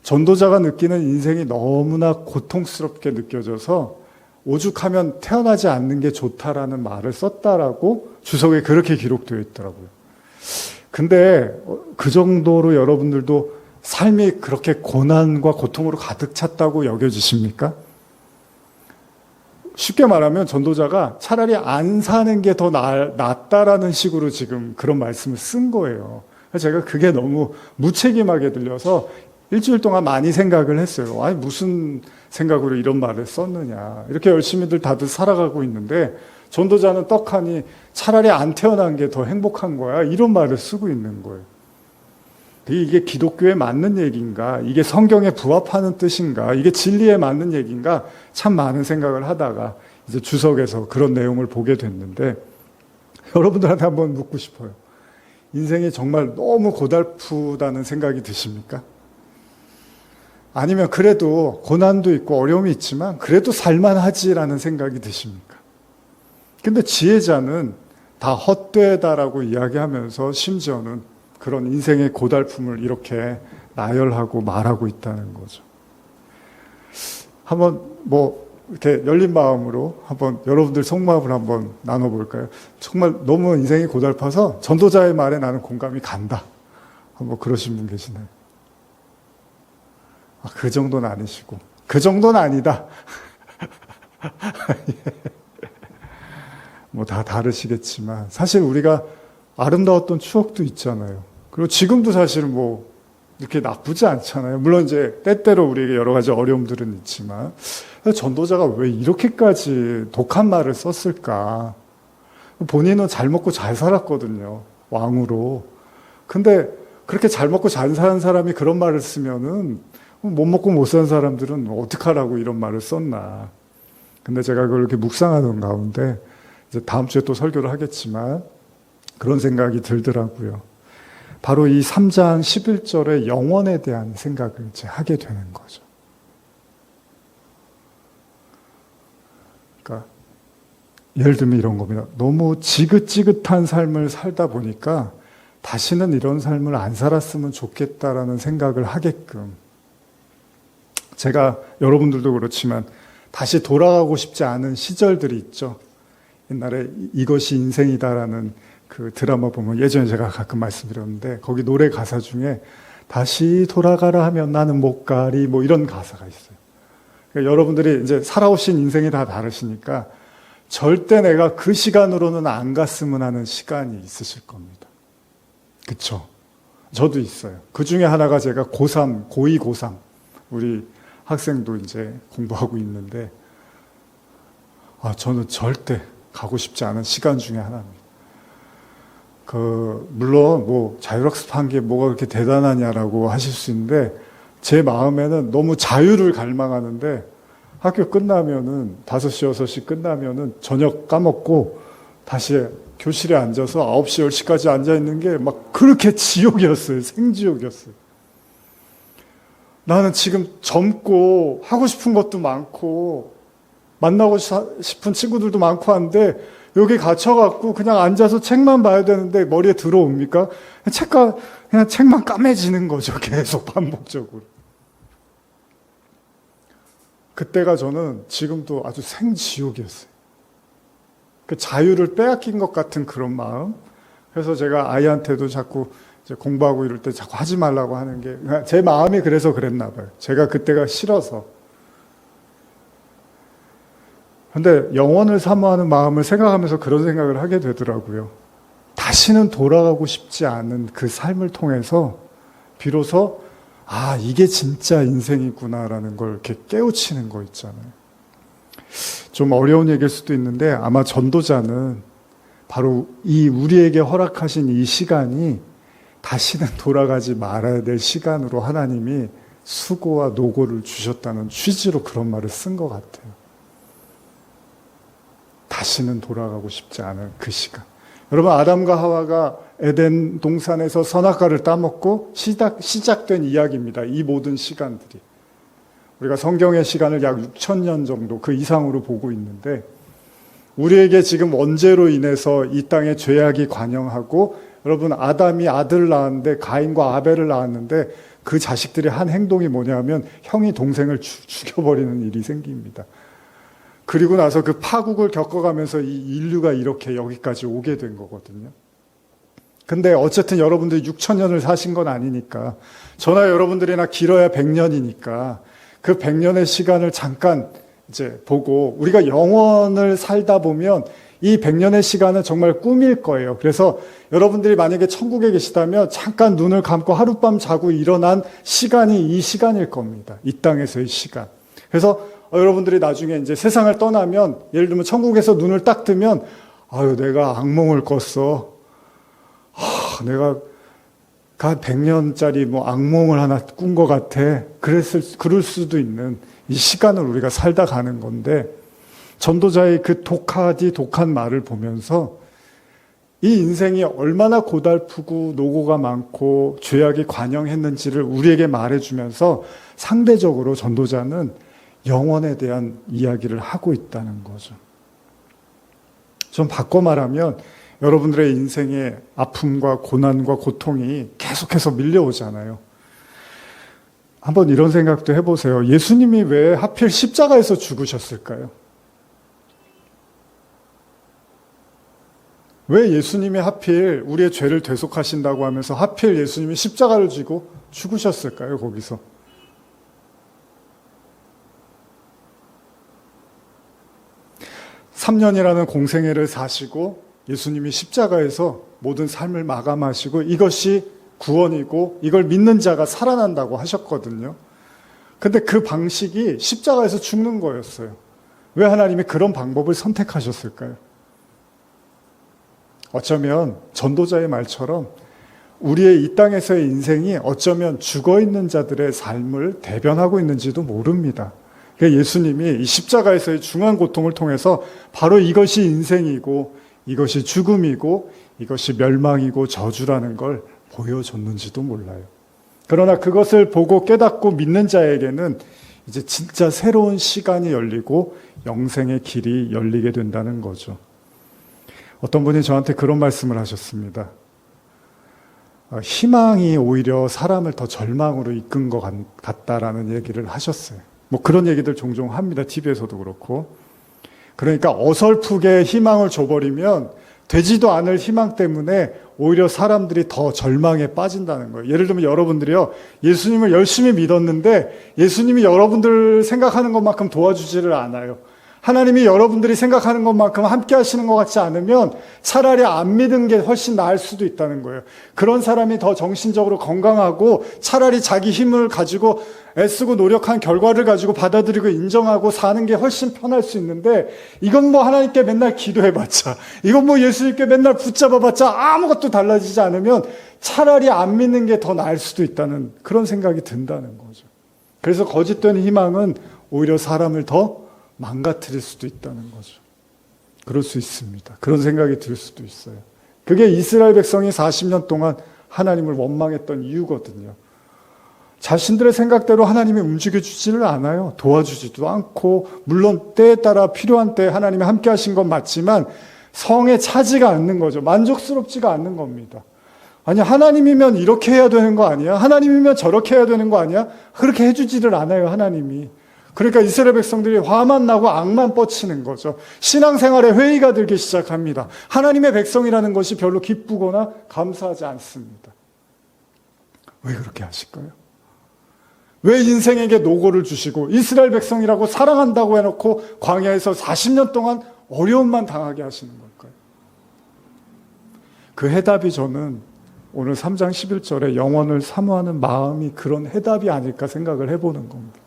전도자가 느끼는 인생이 너무나 고통스럽게 느껴져서 오죽하면 태어나지 않는 게 좋다라는 말을 썼다라고 주석에 그렇게 기록되어 있더라고요. 근데 그 정도로 여러분들도 삶이 그렇게 고난과 고통으로 가득 찼다고 여겨지십니까? 쉽게 말하면 전도자가 차라리 안 사는 게 더 낫다라는 식으로 지금 그런 말씀을 쓴 거예요. 제가 그게 너무 무책임하게 들려서 일주일 동안 많이 생각을 했어요. 아니, 무슨 생각으로 이런 말을 썼느냐. 이렇게 열심히들 다들 살아가고 있는데 전도자는 떡하니 차라리 안 태어난 게 더 행복한 거야. 이런 말을 쓰고 있는 거예요. 이게 기독교에 맞는 얘기인가? 이게 성경에 부합하는 뜻인가? 이게 진리에 맞는 얘기인가? 참 많은 생각을 하다가 이제 주석에서 그런 내용을 보게 됐는데 여러분들한테 한번 묻고 싶어요. 인생이 정말 너무 고달프다는 생각이 드십니까? 아니면 그래도 고난도 있고 어려움이 있지만 그래도 살만하지라는 생각이 드십니까? 근데 지혜자는 다 헛되다라고 이야기하면서 심지어는 그런 인생의 고달픔을 이렇게 나열하고 말하고 있다는 거죠. 한번 이렇게 열린 마음으로 한번 여러분들 속마음을 한번 나눠볼까요? 정말 너무 인생이 고달파서 전도자의 말에 나는 공감이 간다. 한번 그러신 분 계시나요? 그 정도는 아니시고 그 정도는 아니다. 다 다르시겠지만 사실 우리가 아름다웠던 추억도 있잖아요. 그리고 지금도 사실은 이렇게 나쁘지 않잖아요. 물론 이제 때때로 우리에게 여러 가지 어려움들은 있지만 전도자가 왜 이렇게까지 독한 말을 썼을까? 본인은 잘 먹고 잘 살았거든요. 왕으로. 근데 그렇게 잘 먹고 잘 사는 사람이 그런 말을 쓰면은 못 먹고 못 사는 사람들은 어떡하라고 이런 말을 썼나. 근데 제가 그걸 이렇게 묵상하는 가운데 이제 다음 주에 또 설교를 하겠지만 그런 생각이 들더라고요. 바로 이 3장 11절의 영원에 대한 생각을 이제 하게 되는 거죠. 그러니까 예를 들면 이런 겁니다. 너무 지긋지긋한 삶을 살다 보니까 다시는 이런 삶을 안 살았으면 좋겠다라는 생각을 하게끔 제가 여러분들도 그렇지만 다시 돌아가고 싶지 않은 시절들이 있죠. 옛날에 이것이 인생이다라는 그 드라마 보면 예전에 제가 가끔 말씀드렸는데 거기 노래 가사 중에 다시 돌아가라 하면 나는 못 가리 이런 가사가 있어요. 그러니까 여러분들이 이제 살아오신 인생이 다 다르시니까 절대 내가 그 시간으로는 안 갔으면 하는 시간이 있으실 겁니다. 그쵸? 저도 있어요. 그 중에 하나가 제가 고3, 고2, 고3 우리 학생도 이제 공부하고 있는데 저는 절대 가고 싶지 않은 시간 중에 하나입니다. 물론 자율학습한 게 뭐가 그렇게 대단하냐라고 하실 수 있는데 제 마음에는 너무 자유를 갈망하는데 학교 끝나면은 5시, 6시 끝나면은 저녁 까먹고 다시 교실에 앉아서 9시, 10시까지 앉아있는 게 막 그렇게 지옥이었어요. 생지옥이었어요. 나는 지금 젊고 하고 싶은 것도 많고 만나고 싶은 친구들도 많고 한데 여기 갇혀갖고 그냥 앉아서 책만 봐야 되는데 머리에 들어옵니까? 그냥 책만 까매지는 거죠. 계속 반복적으로. 그때가 저는 지금도 아주 생지옥이었어요. 그 자유를 빼앗긴 것 같은 그런 마음. 그래서 제가 아이한테도 자꾸 이제 공부하고 이럴 때 자꾸 하지 말라고 하는 게 제 마음이 그래서 그랬나 봐요. 제가 그때가 싫어서. 근데 영원을 사모하는 마음을 생각하면서 그런 생각을 하게 되더라고요. 다시는 돌아가고 싶지 않은 그 삶을 통해서 비로소 이게 진짜 인생이구나라는 걸 이렇게 깨우치는 거 있잖아요. 좀 어려운 얘기일 수도 있는데 아마 전도자는 바로 이 우리에게 허락하신 이 시간이 다시는 돌아가지 말아야 될 시간으로 하나님이 수고와 노고를 주셨다는 취지로 그런 말을 쓴 것 같아요. 다시는 돌아가고 싶지 않은 그 시간. 여러분, 아담과 하와가 에덴 동산에서 선악과를 따먹고 시작된 이야기입니다. 이 모든 시간들이. 우리가 성경의 시간을 약 6,000년 정도 그 이상으로 보고 있는데 우리에게 지금 원죄로 인해서 이 땅에 죄악이 관영하고 여러분, 아담이 아들을 낳았는데 가인과 아벨을 낳았는데 그 자식들이 한 행동이 뭐냐면 형이 동생을 죽여버리는 일이 생깁니다. 그리고 나서 그 파국을 겪어가면서 이 인류가 이렇게 여기까지 오게 된 거거든요. 근데 어쨌든 여러분들이 6,000년을 사신 건 아니니까, 저나 여러분들이나 길어야 100년이니까 그 100년의 시간을 잠깐 이제 보고, 우리가 영원을 살다 보면 이 100년의 시간은 정말 꿈일 거예요. 그래서 여러분들이 만약에 천국에 계시다면 잠깐 눈을 감고 하룻밤 자고 일어난 시간이 이 시간일 겁니다. 이 땅에서의 시간. 그래서 여러분들이 나중에 이제 세상을 떠나면, 예를 들면 천국에서 눈을 딱 뜨면, 아유, 내가 악몽을 꿨어. 내가 한 100년짜리 뭐 악몽을 하나 꾼 것 같아. 그럴 수도 있는 이 시간을 우리가 살다 가는 건데, 전도자의 그 독한 말을 보면서 이 인생이 얼마나 고달프고 노고가 많고 죄악이 관영했는지를 우리에게 말해주면서 상대적으로 전도자는 영원에 대한 이야기를 하고 있다는 거죠. 좀 바꿔 말하면 여러분들의 인생에 아픔과 고난과 고통이 계속해서 밀려오잖아요. 한번 이런 생각도 해보세요. 예수님이 왜 하필 십자가에서 죽으셨을까요? 왜 예수님이 하필 우리의 죄를 대속하신다고 하면서 하필 예수님이 십자가를 지고 죽으셨을까요? 거기서. (3년이라는) 공생애를 사시고 예수님이 십자가에서 모든 삶을 마감하시고 이것이 구원이고 이걸 믿는 자가 살아난다고 하셨거든요. 근데 그 방식이 십자가에서 죽는 거였어요. 왜 하나님이 그런 방법을 선택하셨을까요? 어쩌면 전도자의 말처럼 우리의 이 땅에서의 인생이 어쩌면 죽어있는 자들의 삶을 대변하고 있는지도 모릅니다. 그러니까 예수님이 이 십자가에서의 중한 고통을 통해서 바로 이것이 인생이고 이것이 죽음이고 이것이 멸망이고 저주라는 걸 보여줬는지도 몰라요. 그러나 그것을 보고 깨닫고 믿는 자에게는 이제 진짜 새로운 시간이 열리고 영생의 길이 열리게 된다는 거죠. 어떤 분이 저한테 그런 말씀을 하셨습니다. 희망이 오히려 사람을 더 절망으로 이끈 것 같다라는 얘기를 하셨어요. 뭐 그런 얘기들 종종 합니다. TV에서도 그렇고. 그러니까 어설프게 희망을 줘버리면 되지도 않을 희망 때문에 오히려 사람들이 더 절망에 빠진다는 거예요. 예를 들면 여러분들이요, 예수님을 열심히 믿었는데 예수님이 여러분들 생각하는 것만큼 도와주지를 않아요. 하나님이 여러분들이 생각하는 것만큼 함께 하시는 것 같지 않으면 차라리 안 믿은 게 훨씬 나을 수도 있다는 거예요. 그런 사람이 더 정신적으로 건강하고 차라리 자기 힘을 가지고 애쓰고 노력한 결과를 가지고 받아들이고 인정하고 사는 게 훨씬 편할 수 있는데, 이건 뭐 하나님께 맨날 기도해봤자, 이건 뭐 예수님께 맨날 붙잡아봤자 아무것도 달라지지 않으면 차라리 안 믿는 게 더 나을 수도 있다는 그런 생각이 든다는 거죠. 그래서 거짓된 희망은 오히려 사람을 더 망가뜨릴 수도 있다는 거죠. 그럴 수 있습니다. 그런 생각이 들 수도 있어요. 그게 이스라엘 백성이 40년 동안 하나님을 원망했던 이유거든요. 자신들의 생각대로 하나님이 움직여주지를 않아요. 도와주지도 않고, 물론 때에 따라 필요한 때에 하나님이 함께 하신 건 맞지만 성에 차지가 않는 거죠. 만족스럽지가 않는 겁니다. 아니, 하나님이면 이렇게 해야 되는 거 아니야? 하나님이면 저렇게 해야 되는 거 아니야? 그렇게 해주지를 않아요, 하나님이. 그러니까 이스라엘 백성들이 화만 나고 악만 뻗치는 거죠. 신앙생활에 회의가 들기 시작합니다. 하나님의 백성이라는 것이 별로 기쁘거나 감사하지 않습니다. 왜 그렇게 하실까요? 왜 인생에게 노고를 주시고 이스라엘 백성이라고 사랑한다고 해놓고 광야에서 40년 동안 어려움만 당하게 하시는 걸까요? 그 해답이 저는 오늘 3장 11절에 영원을 사모하는 마음이 그런 해답이 아닐까 생각을 해보는 겁니다.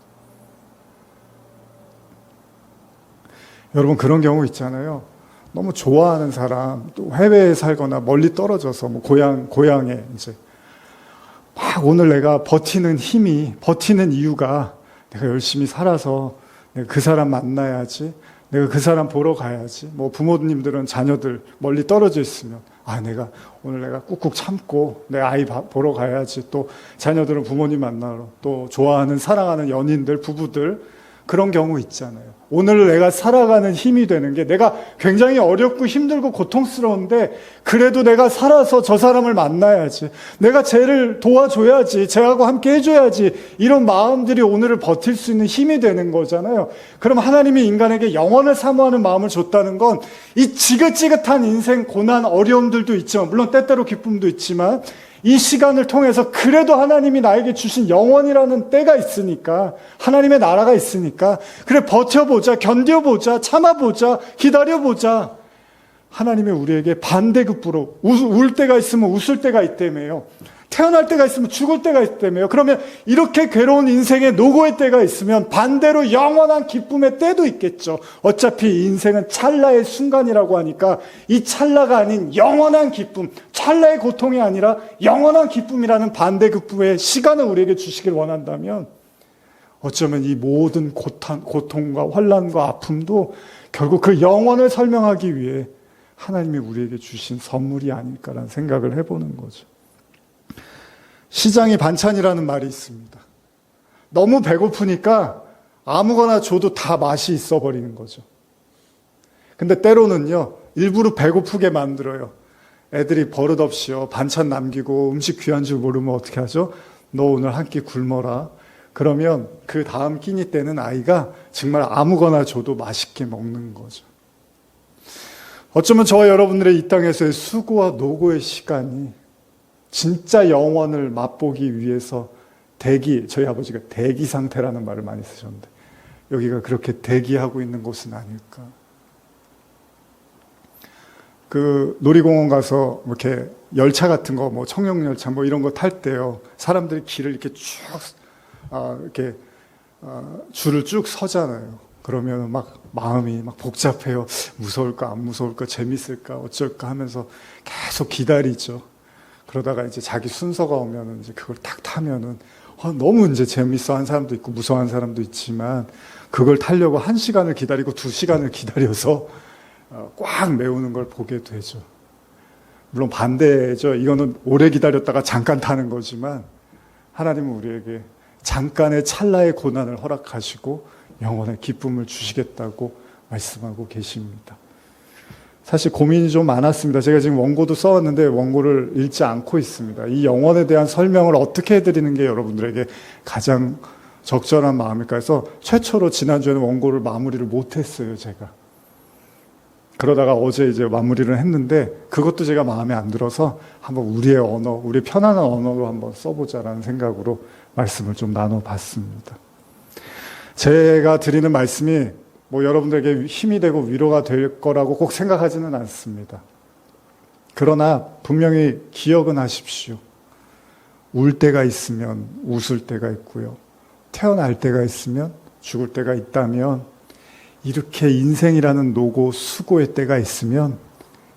여러분, 그런 경우 있잖아요. 너무 좋아하는 사람, 또 해외에 살거나 멀리 떨어져서 뭐 고향에 이제 막 오늘 내가 버티는 힘이, 버티는 이유가 내가 열심히 살아서 내가 그 사람 만나야지, 내가 그 사람 보러 가야지. 뭐 부모님들은 자녀들 멀리 떨어져 있으면 내가 오늘 내가 꾹꾹 참고 내 아이 보러 가야지. 또 자녀들은 부모님 만나러, 또 좋아하는 사랑하는 연인들, 부부들, 그런 경우 있잖아요. 오늘 내가 살아가는 힘이 되는 게, 내가 굉장히 어렵고 힘들고 고통스러운데 그래도 내가 살아서 저 사람을 만나야지, 내가 쟤를 도와줘야지, 쟤하고 함께 해줘야지, 이런 마음들이 오늘을 버틸 수 있는 힘이 되는 거잖아요. 그럼 하나님이 인간에게 영원을 사모하는 마음을 줬다는 건 이 지긋지긋한 인생 고난 어려움들도 있지만, 물론 때때로 기쁨도 있지만, 이 시간을 통해서 그래도 하나님이 나에게 주신 영원이라는 때가 있으니까, 하나님의 나라가 있으니까, 그래 버텨보자, 견뎌보자, 참아보자, 기다려보자. 하나님이 우리에게 반대급부로 울 때가 있으면 웃을 때가 있다며요. 태어날 때가 있으면 죽을 때가 있다며요. 그러면 이렇게 괴로운 인생의 노고의 때가 있으면 반대로 영원한 기쁨의 때도 있겠죠. 어차피 인생은 찰나의 순간이라고 하니까 이 찰나가 아닌 영원한 기쁨, 찰나의 고통이 아니라 영원한 기쁨이라는 반대급부의 시간을 우리에게 주시길 원한다면, 어쩌면 이 모든 고통과 환난과 아픔도 결국 그 영원을 설명하기 위해 하나님이 우리에게 주신 선물이 아닐까라는 생각을 해보는 거죠. 시장이 반찬이라는 말이 있습니다. 너무 배고프니까 아무거나 줘도 다 맛이 있어 버리는 거죠. 근데 때로는요, 일부러 배고프게 만들어요. 애들이 버릇없이요, 반찬 남기고 음식 귀한 줄 모르면 어떻게 하죠? 너 오늘 한 끼 굶어라. 그러면 그 다음 끼니 때는 아이가 정말 아무거나 줘도 맛있게 먹는 거죠. 어쩌면 저와 여러분들의 이 땅에서의 수고와 노고의 시간이 진짜 영원을 맛보기 위해서 저희 아버지가 대기 상태라는 말을 많이 쓰셨는데, 여기가 그렇게 대기하고 있는 곳은 아닐까. 그 놀이공원 가서 이렇게 열차 같은 거, 뭐 청룡열차 뭐 이런 거 탈 때요, 사람들이 길을 이렇게 쭉 줄을 쭉 서잖아요. 그러면 막 마음이 막 복잡해요. 무서울까 안 무서울까, 재밌을까 어쩔까 하면서 계속 기다리죠. 그러다가 이제 자기 순서가 오면은 이제 그걸 딱 타면은 너무 이제 재밌어 한 사람도 있고 무서워한 사람도 있지만, 그걸 타려고 1시간을 기다리고 2시간을 기다려서 꽉 메우는 걸 보게 되죠. 물론 반대죠. 이거는 오래 기다렸다가 잠깐 타는 거지만, 하나님은 우리에게 잠깐의 찰나의 고난을 허락하시고 영원의 기쁨을 주시겠다고 말씀하고 계십니다. 사실 고민이 좀 많았습니다. 제가 지금 원고도 써왔는데 원고를 읽지 않고 있습니다. 이 영혼에 대한 설명을 어떻게 해드리는 게 여러분들에게 가장 적절한 마음일까 해서 최초로 지난주에는 원고를 마무리를 못했어요, 제가. 그러다가 어제 이제 마무리를 했는데, 그것도 제가 마음에 안 들어서 한번 우리의 언어, 우리 편안한 언어로 한번 써보자라는 생각으로 말씀을 좀 나눠봤습니다. 제가 드리는 말씀이 뭐 여러분들에게 힘이 되고 위로가 될 거라고 꼭 생각하지는 않습니다. 그러나 분명히 기억은 하십시오. 울 때가 있으면 웃을 때가 있고요. 태어날 때가 있으면 죽을 때가 있다면, 이렇게 인생이라는 노고, 수고의 때가 있으면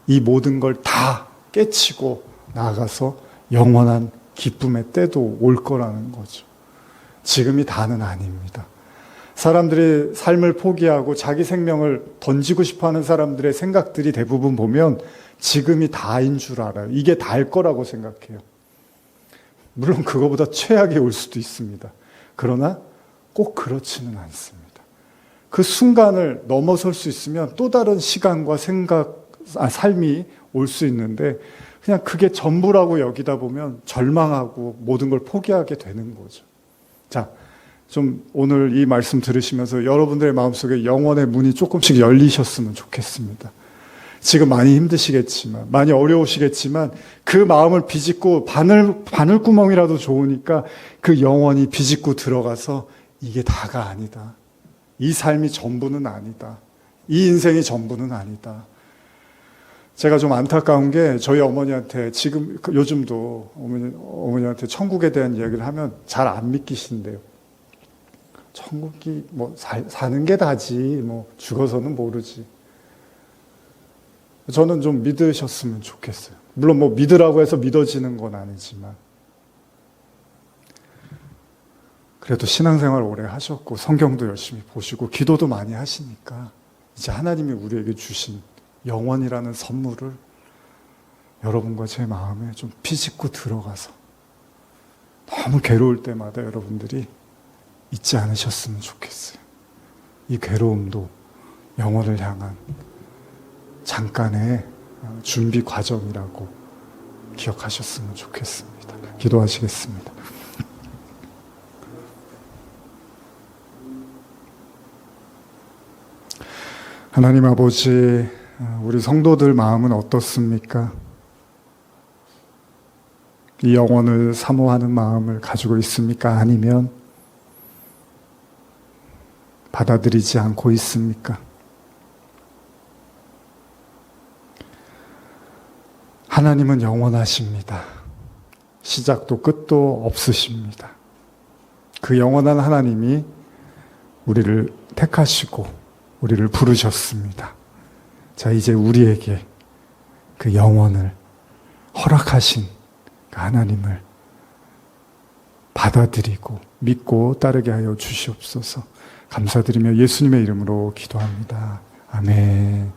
이 모든 걸 다 깨치고 나아가서 영원한 기쁨의 때도 올 거라는 거죠. 지금이 다는 아닙니다. 사람들이 삶을 포기하고 자기 생명을 던지고 싶어하는 사람들의 생각들이 대부분 보면 지금이 다인 줄 알아요. 이게 다일 거라고 생각해요. 물론 그거보다 최악이 올 수도 있습니다. 그러나 꼭 그렇지는 않습니다. 그 순간을 넘어설 수 있으면 또 다른 시간과 삶이 올 수 있는데, 그냥 그게 전부라고 여기다 보면 절망하고 모든 걸 포기하게 되는 거죠. 자, 좀 오늘 이 말씀 들으시면서 여러분들의 마음속에 영혼의 문이 조금씩 열리셨으면 좋겠습니다. 지금 많이 힘드시겠지만, 많이 어려우시겠지만, 그 마음을 비집고 바늘구멍이라도 좋으니까 그 영혼이 비집고 들어가서 이게 다가 아니다. 이 삶이 전부는 아니다. 이 인생이 전부는 아니다. 제가 좀 안타까운 게, 저희 어머니한테 지금 요즘도 어머니한테 천국에 대한 이야기를 하면 잘 안 믿기신대요. 천국이 뭐 사는 게 다지, 뭐 죽어서는 모르지. 저는 좀 믿으셨으면 좋겠어요. 물론 뭐 믿으라고 해서 믿어지는 건 아니지만, 그래도 신앙생활 오래 하셨고 성경도 열심히 보시고 기도도 많이 하시니까, 이제 하나님이 우리에게 주신 영원이라는 선물을 여러분과 제 마음에 좀 비집고 들어가서 너무 괴로울 때마다 여러분들이 잊지 않으셨으면 좋겠어요. 이 괴로움도 영원을 향한 잠깐의 준비 과정이라고 기억하셨으면 좋겠습니다. 기도하시겠습니다. 하나님 아버지, 우리 성도들 마음은 어떻습니까? 이 영혼을 사모하는 마음을 가지고 있습니까? 아니면 받아들이지 않고 있습니까? 하나님은 영원하십니다. 시작도 끝도 없으십니다. 그 영원한 하나님이 우리를 택하시고 우리를 부르셨습니다. 자, 이제 우리에게 그 영원을 허락하신 그 하나님을 받아들이고 믿고 따르게 하여 주시옵소서. 감사드리며 예수님의 이름으로 기도합니다. 아멘.